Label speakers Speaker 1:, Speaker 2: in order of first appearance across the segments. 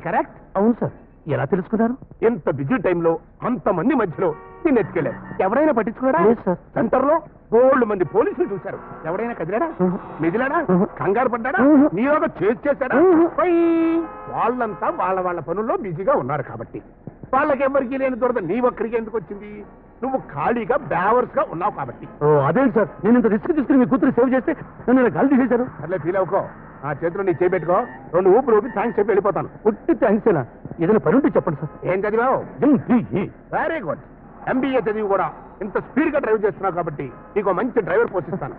Speaker 1: Correct?
Speaker 2: అవును sir. ఎలా తెలుసుకున్నారు?
Speaker 1: ఇంత బిజీ టైంలో అంతమంది మధ్యలో నేను ఎత్తుకెళ్ళాను. ఎవరైనా పట్టించుకున్నారా?
Speaker 2: లేదు సార్.
Speaker 1: సెంటర్ లో బోల్డ్ మంది పోలీసులు చూశారు. ఎవరైనా కదిలాడా? మెదిలాడా? కంగారు పడ్డాడా? నీలోగా చేశాడా? వాళ్ళంతా వాళ్ళ పనుల్లో బిజీగా ఉన్నారు కాబట్టి వాళ్ళకెవరికి లేని దొరద నీ ఒక్కరికి ఎందుకు వచ్చింది? నువ్వు ఖాళీగా బ్యావర్స్ గా ఉన్నావు కాబట్టి.
Speaker 2: అదేంటి సార్, నేను ఇంత రిస్క్ తీసుకుని మీ కూతురు సేవ్ చేస్తే నన్ను ఇలా గాలి తీసేశారు.
Speaker 1: అట్లే ఫీల్ అవుకో. నా చేతిలో నీ చేపెట్టుకో, 2 ఊపులు ఊపి థ్యాంక్స్ చెప్పి వెళ్ళిపోతాను.
Speaker 2: పుట్టి థ్యాంక్స్ ఎలా? ఏదైనా పని ఉంటే చెప్పండి సార్.
Speaker 1: ఏం చదివావు?
Speaker 2: MBA.
Speaker 1: Very good. MBA చదివి కూడా ఇంత స్పీడ్ గా డ్రైవ్ చేస్తున్నావు కాబట్టి నీకు మంచి డ్రైవర్ పోషిస్తాను.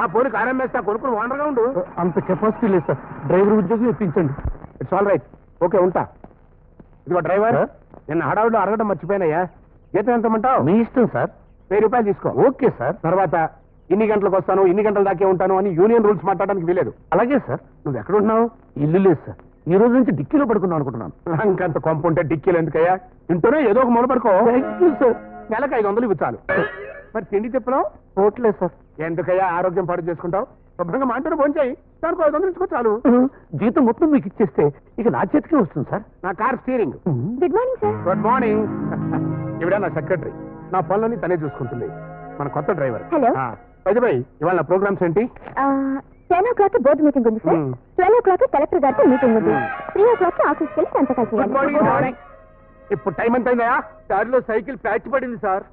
Speaker 1: ఆ పోనీ కారం వేస్తా, కొనుక్కుని వాండర్గా ఉండు.
Speaker 2: అంత కెపాసిటీ లేదు సార్, డ్రైవర్ ఉద్యోగం ఇప్పించండి.
Speaker 1: ఇట్స్ ఆల్ రైట్, ఓకే ఉంటా. ఇదిగో డ్రైవర్, నిన్న హడావుడిలో అడగడం మర్చిపోయినాయా, జీతం ఎంతమంటావు?
Speaker 2: మీ ఇష్టం సార్.
Speaker 1: 1000 రూపాయలు తీసుకో.
Speaker 2: Okay sir.
Speaker 1: తర్వాత ఇన్ని గంటలకు వస్తాను, ఇన్ని గంటల దాకే ఉంటాను అని యూనియన్ రూల్స్ మాట్లాడడానికి వీలేదు.
Speaker 2: అలాగే సార్.
Speaker 1: నువ్వు ఎక్కడున్నావు?
Speaker 2: ఇల్లు లేదు సార్, ఈ రోజు నుంచి డిక్కీలో పడుకుందాం అనుకుంటున్నాను.
Speaker 1: ఇంకంత కొంప ఉంటే డిక్కీలు ఎందుకయ్యా? ఇంటూనే ఏదో ఒక మూల పడుకో.
Speaker 2: సార్.
Speaker 1: నెలకు 500 ఇవ్వు చాలు. మరి తిండి చెప్పినావు?
Speaker 2: పోట్లేదు సార్.
Speaker 1: ఎందుకయ్యా ఆరోగ్యం పాడు చేసుకుంటావు? శుభ్రంగా మాంటూనే భోంచేయి, దానికి 500 ఇచ్చుకో చాలు.
Speaker 2: జీతం మొత్తం మీకు ఇచ్చేస్తే ఇక నా చేతికే వస్తుంది సార్.
Speaker 1: నా car steering.
Speaker 3: Good morning sir.
Speaker 1: Good morning. ఇవిడ నా సెక్రటరీ, నా పనులన్నీ తనే చూసుకుంటుంది. మన కొత్త డ్రైవర్.
Speaker 3: హలో.
Speaker 1: బై ఇవాళ నా ప్రోగ్రామ్స్ ఏంటి?
Speaker 3: 10 o'clock బోర్డు మీటింగ్ ఉంది సార్. 12 o'clock కలెక్టర్ గారితో మీటింగ్ ఉంది. 3 o'clock ఆఫీస్కి వెళ్ళి సంతకాలు
Speaker 1: గుడ్ మార్నింగ్.
Speaker 3: చేయాలి.
Speaker 1: ఇప్పుడు టైం ఎంత అయిందయా?
Speaker 2: దారిలో సైకిల్ ప్యాచ్ పడింది సార్.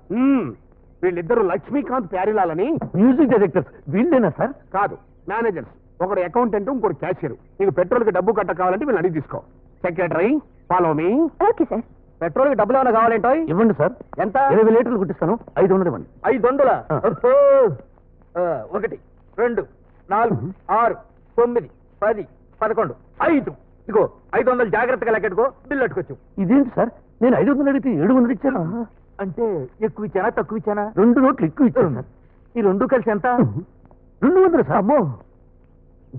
Speaker 1: వీళ్ళిద్దరు లక్ష్మీకాంత్ ప్యారిలాలని
Speaker 2: మ్యూజిక్ డైరెక్టర్స్ వీళ్ళేనా సార్?
Speaker 1: కాదు, మేనేజర్స్. ఒకడు అకౌంటెంట్, ఇంకోటి క్యాషియర్. నీకు పెట్రోల్ కి డబ్బు కట్ట కావాలంటే వీళ్ళు అడిగి తీసుకో. Secretary follow me.
Speaker 3: Okay sir.
Speaker 2: Petrol కి డబ్బులు ఏమైనా కావాలంటో ఇవ్వండి సార్. ఎంత? 20 లీటర్లు కుట్టిస్తాను. 500 ఇవ్వండి. 500? 1 2 4 6 9 10 11 5. ఇగో 500 జాగ్రత్తగా లెక్కెట్టుకో, బిల్లు అట్టుకోవచ్చు. ఇదేంటి సార్, నేను 500 అడిగితే 700 ఇచ్చాను. అంటే ఎక్కువ ఇచ్చానా తక్కువ ఇచ్చానా? 2 నోట్లు ఎక్కువ ఇచ్చాను సార్. ఈ 2 కలిసి ఎంత? 200 సార్. అమ్మో,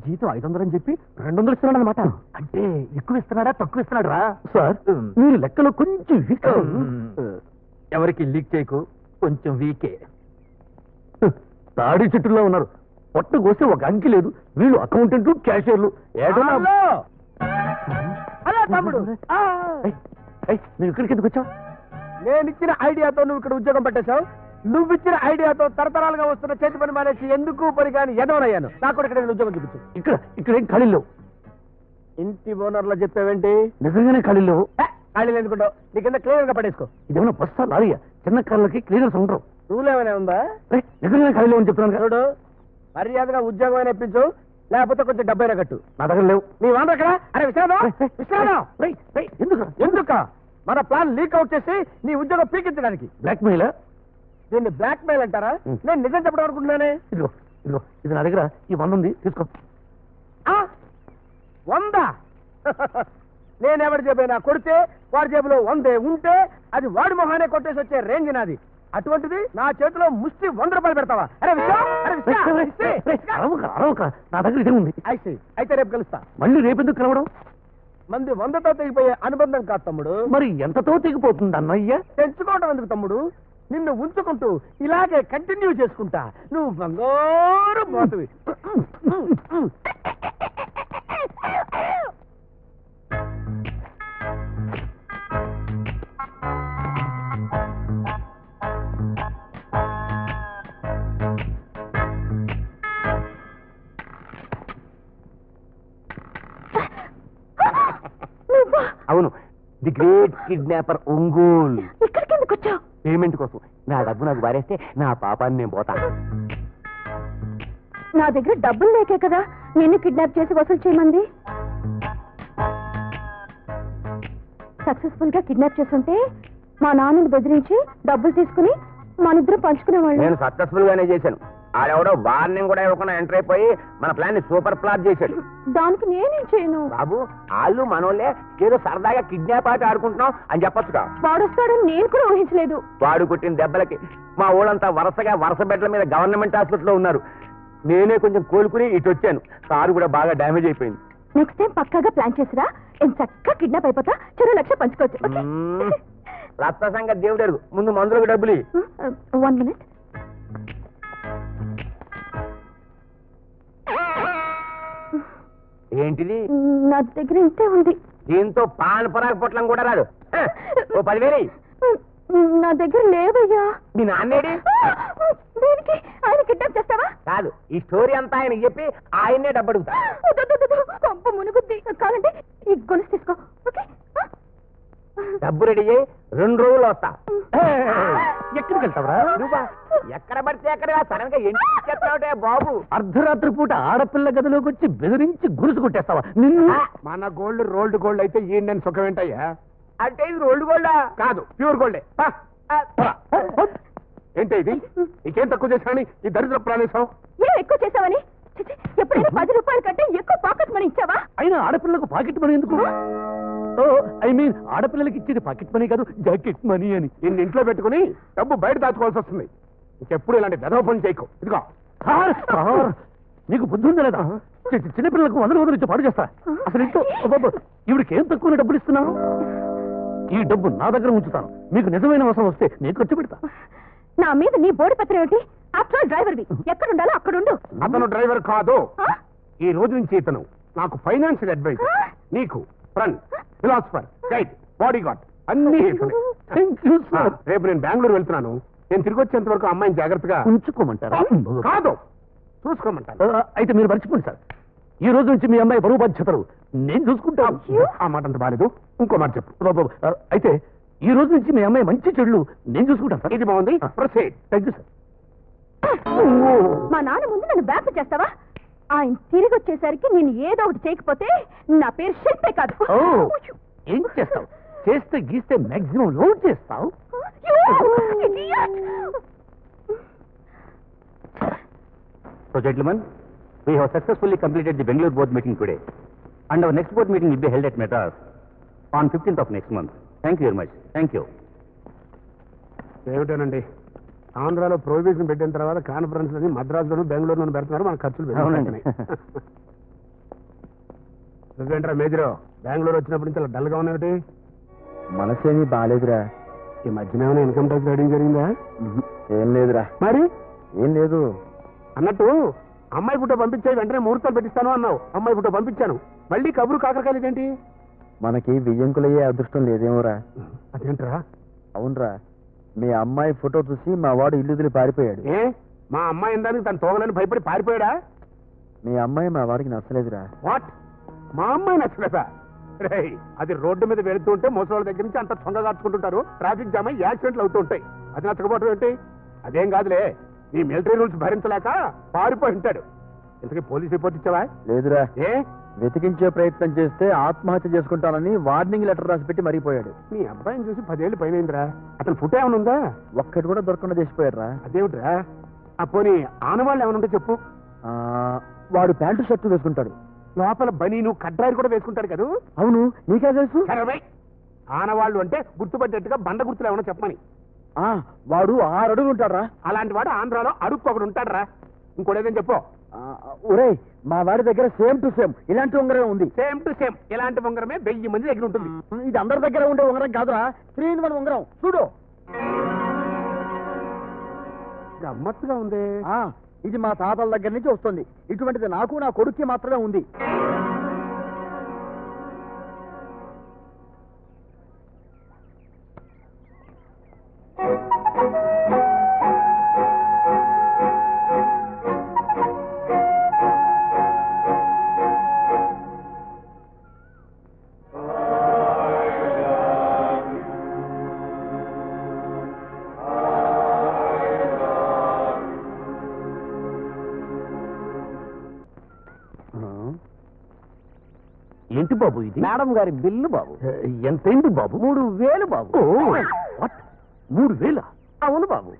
Speaker 2: జీతం 500 అని చెప్పి 200 ఇస్తున్నాడు అనమాట. అంటే ఎక్కువ ఇస్తున్నాడా తక్కువ ఇస్తున్నాడు రా సార్? మీరు లెక్కలో కొంచెం వీక్. ఎవరికి లీక్ చేయకు, కొంచెం వీకే. తాడి చెట్టులో ఉన్నారు. పొట్ట కోస్తే ఒక అంకి లేదు. వీళ్ళు అకౌంటెంట్లు, క్యాషియర్లు.
Speaker 1: తమ్ముడు,
Speaker 2: నువ్వు ఇక్కడికి ఎందుకు వచ్చావు?
Speaker 1: నేను ఇచ్చిన ఐడియాతో నువ్వు ఇక్కడ ఉద్యోగం పెట్టేశావు. నువ్వు ఇచ్చిన ఐడియాతో తరతరాలుగా వస్తున్న చేతి పని మానేసి ఎందుకు పని కానీ ఎదవనయ్యాను. నాకు కూడా ఇక్కడ నేను ఉద్యోగం చూపించు.
Speaker 2: ఇక్కడ ఏం ఖాళీ లేవు.
Speaker 1: ఇంటి ఓనర్లో చెప్పావేంటి?
Speaker 2: నిజంగానే ఖాళీ లేవు.
Speaker 1: ఖాళీ ఎందుకుంటావు? నీ కింద క్లియర్ గా పడేసుకో.
Speaker 2: ఇదేమన్నా బస్తా లారీయా? చిన్న కార్లకి క్లీనర్స్ ఉండరు.
Speaker 1: రూల్ ఏమైనా ఉందా?
Speaker 2: నిజంగానే ఖాళీ లేవు అని చెప్తున్నాను.
Speaker 1: చూడు, మర్యాదగా ఉద్యోగం అయినా ఇప్పించు, లేకపోతే కొంచెం డబ్బైనా కట్టు.
Speaker 2: నా దగ్గర లేవు.
Speaker 1: నీ వాంద్ర అక్కడ. అరే విశ్రాంతం. ఎందుక మన ప్లాన్ లీక్ అవుట్ చేసి నీ ఉద్యోగం పీకించడానికి.
Speaker 2: Blackmail.
Speaker 1: దీన్ని బ్లాక్ మెయిల్ అంటారా? నేను నిజం చెప్పడం అనుకుంటున్నానే.
Speaker 2: ఇదిగో ఇదిగో, ఇది నా దగ్గర ఈ 100 ఉంది, తీసుకో.
Speaker 1: 100? నేనెవరి జేబైనా కొడితే వాడి జేబులో 100 ఉంటే అది వాడి మొహానే కొట్టేసి వచ్చే రేంజ్ నాది. అటువంటిది నా చేతిలో ముష్టి 100 రూపాయలు పెడతావా?
Speaker 2: అరవక, నా దగ్గర ఇదే ఉంది.
Speaker 1: అయితే రేపు కలుస్తా.
Speaker 2: మళ్ళీ రేపెందుకు కలవడం?
Speaker 1: మంది 100తో తెగిపోయే అనుబంధం కాదు తమ్ముడు.
Speaker 2: మరి ఎంతతో తెగిపోతుంది అన్నయ్య?
Speaker 1: తెంచుకోవడం ఎందుకు తమ్ముడు? నిన్ను ఉంచుకుంటూ ఇలాగే కంటిన్యూ చేసుకుంటా. నువ్వు బంగారు మోతవి.
Speaker 2: అవును, ది గ్రేట్ కిడ్నాపర్ ఒంగోల్.
Speaker 3: ఇక్కడికి ఎందుకు వచ్చావు?
Speaker 2: పేమెంట్ కోసం. నా డబ్బు నాకు వారేస్తే నా పాపాన్ని నేను పోతా.
Speaker 3: నా దగ్గర డబ్బులు లేకే కదా నిన్ను కిడ్నాప్ చేసి వసూలు చేయమంది. సక్సెస్ఫుల్ గా కిడ్నాప్ చేస్తుంటే మా నాన్నని బెదిరించి డబ్బులు తీసుకుని మనిద్దరం పంచుకునేవాళ్ళు.
Speaker 1: నేను సక్సెస్ఫుల్ గానే చేశాను. ఆడెవడో వార్నింగ్ కూడా ఇవ్వకుండా ఎంటర్ అయిపోయి మన ప్లాన్ ని సూపర్ ప్లాట్ చేశాడు.
Speaker 3: దానికి నేనేం చేయను
Speaker 1: బాబు. వాళ్ళు మనోళ్ళే ఏదో సరదాగా కిడ్నాప్ ఆట ఆడుకుంటున్నాం అని చెప్పొచ్చుగా.
Speaker 3: వాడొస్తాడని నేను కూడా ఊహించలేదు.
Speaker 1: వాడు కొట్టిన దెబ్బలకి మా ఊళ్ళంతా వరుస బెడ్ల మీద గవర్నమెంట్ హాస్పిటల్లో ఉన్నారు. నేనే కొంచెం కోలుకుని ఇటు వచ్చాను. కారు కూడా బాగా డ్యామేజ్ అయిపోయింది.
Speaker 3: నెక్స్ట్ టైం పక్కాగా ప్లాన్ చేసిరా. చక్కగా కిడ్నాప్ అయిపోతా, 2 లక్షలు పంచుకోవచ్చు.
Speaker 1: రక్త సంగతి దేవుడు ఎరుగు. ముందు మందులకు డబ్బులు.
Speaker 3: 1 minute.
Speaker 1: ఏంటిది?
Speaker 3: నా దగ్గర ఇంతే ఉంది.
Speaker 2: దీంతో పాన్ పరాగ పొట్లం కూడా రాదు. ఓ 10,000
Speaker 3: నా దగ్గర లేవయ్యా.
Speaker 2: మీ నాన్నేడి?
Speaker 3: దేనికి? ఆయన కిడ్నాప్ చేస్తావా?
Speaker 2: కాదు, ఈ స్టోరీ అంతా ఆయనకి చెప్పి ఆయన్నే డబ్బు అడుగుతా.
Speaker 3: కొంప మునుగుద్ది. కావాలంటే ఈ గొలుసు తీసుకో. ఓకే,
Speaker 2: డబ్బు రెడీ అయ్యి 2 రోజులు వస్తా.
Speaker 4: ఎక్కడికి వెళ్తావరా?
Speaker 2: నువ్వా ఎక్కడ పడితే అక్కడ సడన్ గా ఎంటి చెప్తావుటే బాబు.
Speaker 4: అర్ధరాత్రి పూట ఆడపిల్ల గదిలోకి వచ్చి బెదిరించి గురుసు కొట్టేస్తావా నిన్ను?
Speaker 1: మన గోల్డ్ రోల్డ్ గోల్డ్ అయితే ఏంటని సుఖం ఏంటయ్యా?
Speaker 2: అంటే ఇది రోల్డ్ గోల్డా?
Speaker 1: కాదు, ప్యూర్ గోల్డే. ఏంటి ఇది? నీకేం తక్కువ చేశాని ఈ దరిద్ర ప్రాణేశం?
Speaker 3: ఏం ఎక్కువ చేసావని? ఎప్పుడైనా 10 రూపాయల కంటే ఎక్కువ పాకెట్ మనీ ఇచ్చావా?
Speaker 4: అయినా ఆడపిల్లకు పాకెట్ మనీ ఎందుకు? ఐ మీన్ ఆడపిల్లలకి ఇచ్చేది పాకెట్ మనీ కాదు, జాకెట్ మనీ అని.
Speaker 1: నిన్ను ఇంట్లో పెట్టుకుని డబ్బు బయట దాచుకోవాల్సి వస్తుంది. ఇంకెప్పుడు ఇలాంటి గదవ పని చేయకు. ఇదిగో
Speaker 4: సార్, నీకు బుద్ధి ఉందా లేదా? చిన్నపిల్లలకు 100 ఇచ్చి పాడు చేస్తా. అసలు ఇంట్లో ఇవిడికి ఏం తక్కువ డబ్బులు ఇస్తున్నాను? ఈ డబ్బు నా దగ్గర ఉంచుతాను. మీకు నిజమైన అవసరం వస్తే నేను ఖర్చు పెడతా.
Speaker 3: నా మీద నీ బోడి పత్రం ఏమిటి? ఆఫ్టర్ డ్రైవర్వి, ఎక్కడ ఉండాలో అక్కడ ఉండు.
Speaker 1: అతను డ్రైవర్ కాదు. ఈ రోజు నుంచి ఇతను నాకు ఫైనాన్షియల్ అడ్వైజర్, నీకు friend, philosopher, guide, body guard అన్ని. రేపు నేను బెంగళూరు వెళ్తున్నాను. నేను తిరిగి వచ్చేంత వరకు అమ్మాయిని జాగ్రత్తగా
Speaker 4: ఉంచుకోమంటారా?
Speaker 1: కాదు, చూసుకోమంటాను.
Speaker 4: అయితే మీరు మర్చిపోండి సార్, ఈ రోజు నుంచి మీ అమ్మాయి బరువు బాధ్యతలు నేను చూసుకుంటాను.
Speaker 1: ఆ మాట అంత బాలేదు, ఇంకో మాట చెప్పు.
Speaker 4: అయితే ఈ రోజు నుంచి మీ అమ్మాయి మంచి చెడులు నేను చూసుకుంటాను సార్.
Speaker 1: ఇది బాగుంది. ప్రొసీడ్.
Speaker 4: Thank you sir.
Speaker 3: మా నాన్న ముందు నన్ను బ్యాక్ చేస్తావా? ఆయన తిరిగి వచ్చేసరికి నేను ఏదో ఒకటి చేయకపోతే నా పేరు శిల్పే కాదు.
Speaker 4: ఏం చేస్తావు? చేస్తే గీస్తే మాక్సిమం లోడ్ చేస్తావు.
Speaker 2: So gentlemen, we have successfully completed the Bangalore board meeting today, and our next board meeting will be held at Madras on 15th of next month. Thank you very much. Thank you.
Speaker 1: ఏమిటోనండి, ఆంధ్రాలో prohibition పెట్టిన తర్వాత conference అని మద్రాసులోను బెంగళూరులోను పెడుతున్నారు. మన ఖర్చులు పెరుగుతున్నాయి. నువ్వేంట్రా major, Bengaluru వచ్చినప్పటి నుంచి అలా డల్గా ఉన్నావుటి?
Speaker 2: మనసేమీ బాగాలేదురా.
Speaker 1: ఈ మధ్యన ఏమైనా ఇన్కమ్ ట్యాక్స్ రైడింగ్ జరిగిందా?
Speaker 2: ఏం లేదురా.
Speaker 1: మరి
Speaker 2: ఏం లేదు.
Speaker 1: అన్నట్టు అమ్మాయి ఫోటో పంపించాయి, వెంటనే ముహూర్తాలు పెట్టిస్తాను అన్నావు. అమ్మాయి ఫోటో పంపించాను, మళ్ళీ కబురు కాకరకాయలు ఏంటి?
Speaker 2: మనకి బియ్యంకులయ్యే అదృష్టం లేదేమోరా.
Speaker 1: అదేంట్రా?
Speaker 2: అవునరా, మీ అమ్మాయి ఫోటో చూసి మా వాడు ఇల్లు వదిలి పారిపోయాడు.
Speaker 1: ఏ మా అమ్మాయి ఇందానికి తను తోగలని భయపడి పారిపోయాడా?
Speaker 2: మీ అమ్మాయి మా వాడికి నచ్చలేదురా.
Speaker 1: వాట్? మా అమ్మాయి నచ్చలేదా? రేయ్, అది రోడ్డు మీద వెళుతూ ఉంటే ముసలి దగ్గర నుంచి అంత తొంగ దాచుకుంటుంటారు. ట్రాఫిక్ జామ్ అయ్యి యాక్సిడెంట్లు అవుతూ ఉంటాయి. అది నచ్చకపోవడం ఏంటి? అదేం కాదులే, ఈ మిలిటరీ రూల్స్ భరించలేక పారిపోయి ఉంటాడు. ఇంతకీ పోలీస్ రిపోర్ట్ ఇచ్చావా?
Speaker 2: లేదురా.
Speaker 1: ఏ
Speaker 2: వెతికించే ప్రయత్నం చేస్తే ఆత్మహత్య చేసుకుంటానని వార్నింగ్ లెటర్ రాసి పెట్టి మరిగిపోయాడు.
Speaker 1: నీ అబ్బాయిని చూసి 10 ఏళ్ళు పైనరా. అతను ఫుట్ ఏమైనా ఉందా?
Speaker 2: ఒక్కటి కూడా దొరకకుండా చేసిపోయాడురా.
Speaker 1: అదేమిట్రా? ఆ పోనీ ఆనవాళ్ళు ఏమైనా ఉంటే చెప్పు.
Speaker 2: వాడు ప్యాంటు షర్టు వేసుకుంటాడు,
Speaker 1: లోపల బనీను కడ్రాయిలు కూడా వేసుకుంటాడు కదా.
Speaker 2: అవును, నీకే తెలుసు?
Speaker 1: ఆనవాళ్ళు అంటే గుర్తుపట్టేట్టుగా బండ గుర్తులు ఏమైనా చెప్పమని.
Speaker 2: వాడు 6 అడుగులు ఉంటాడురా.
Speaker 1: అలాంటి వాడు ఆంధ్రాలో అడుక్కు ఒకడు ఉంటాడురా. ఇంకోటేదని చెప్పు.
Speaker 2: ఒరే, మా వాడి దగ్గర సేమ్ టు సేమ్ ఇలాంటి ఉంగరమే ఉంది.
Speaker 1: సేమ్ టు సేమ్ ఇలాంటి ఉంగరమే 1000 మంది దగ్గర ఉంటుంది.
Speaker 2: ఇది అందరి దగ్గర ఉండే ఉంగరం కాదురా, 3-in-1 ఉంగరం. చూడు,
Speaker 1: గమ్మత్తుగా ఉంది.
Speaker 2: ఇది మా తాతల దగ్గర నుంచి వస్తుంది. ఇటువంటిది నాకు నా కొడుక్కి మాత్రమే ఉంది.
Speaker 4: ఏంటి బాబు ఇది?
Speaker 2: మేడం గారి బిల్లు బాబు.
Speaker 4: ఎంతైంది బాబు?
Speaker 2: 3000 బాబు.
Speaker 4: 3000?
Speaker 2: అవును బాబు.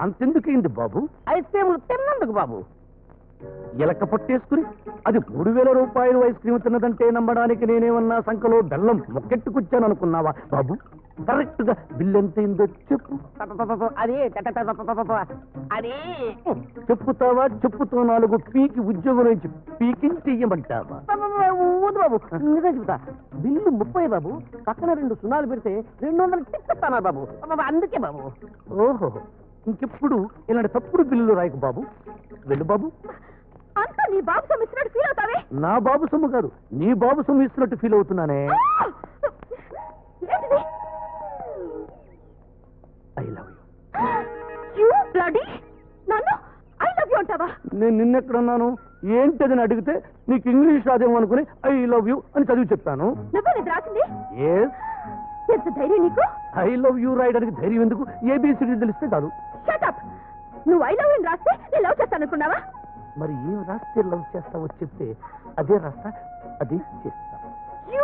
Speaker 4: అంతెందుకైంది బాబు?
Speaker 2: ఐస్ క్రీములు తిన్నందుకు బాబు.
Speaker 4: ఎలక పట్టేసుకుని అది 3000 రూపాయలు ఐస్ క్రీమ్ తిన్నదంటే నమ్మడానికి నేనేమన్నా సంఖలో బెల్లం మొక్కెట్టుకొచ్చాను అనుకున్నావా బాబు? కరెక్ట్ గా బిల్ ఎంతైందో చెప్పు.
Speaker 2: అది
Speaker 4: చెప్పుతావా? చెప్పుతో 4 పీకి ఉద్యోగం నుంచి పీకింగ్ చెయ్యమంటావా?
Speaker 2: ఊదు బాబు, నిజం చెబుతా. బిల్లు 30 బాబు, పక్కన 2 సున్నాలు పెడితే 200 టిక్కెత్తాను బాబు. అందుకే బాబు.
Speaker 4: ఓహో, ఇంకెప్పుడు ఇలాంటి తప్పుడు బిల్లులు రాయకు బాబు. వెళ్ళు బాబు.
Speaker 3: అంతా నీ బాబు సొమ్మిస్తున్నట్టు ఫీల్ అవుతావే.
Speaker 4: నా బాబు సొమ్ము కాదు, నీ బాబు సొమ్ము ఇస్తున్నట్టు ఫీల్ అవుతున్నానే.
Speaker 3: ఏంటిది?
Speaker 4: I love
Speaker 3: you bloody. నన్ను ఐ లవ్ యూ అంటావా?
Speaker 4: నేను నిన్నెక్కడున్నాను ఏంటదని అడిగితే నీకు ఇంగ్లీష్ రాదేమో అనుకుని ఐ లవ్ యూ అని చదివి చెప్పాను.
Speaker 3: నువ్వు నిద్ర రాసింది? ఎంత ధైర్యం నీకు?
Speaker 4: ఐ లవ్ యూ రాయడానికి ధైర్యం ఎందుకు? ఏబిసిడి తెలిస్తే చాలు.
Speaker 3: షటప్. నువ్వు ఐ లవ్ యూ రాస్తే నేను లవ్ చేస్తాను అనుకున్నావా?
Speaker 4: మరి ఏం రాస్తే లవ్ చేస్తావో చెప్తే అదే రాస్తా, అదే చేస్తా.
Speaker 3: You!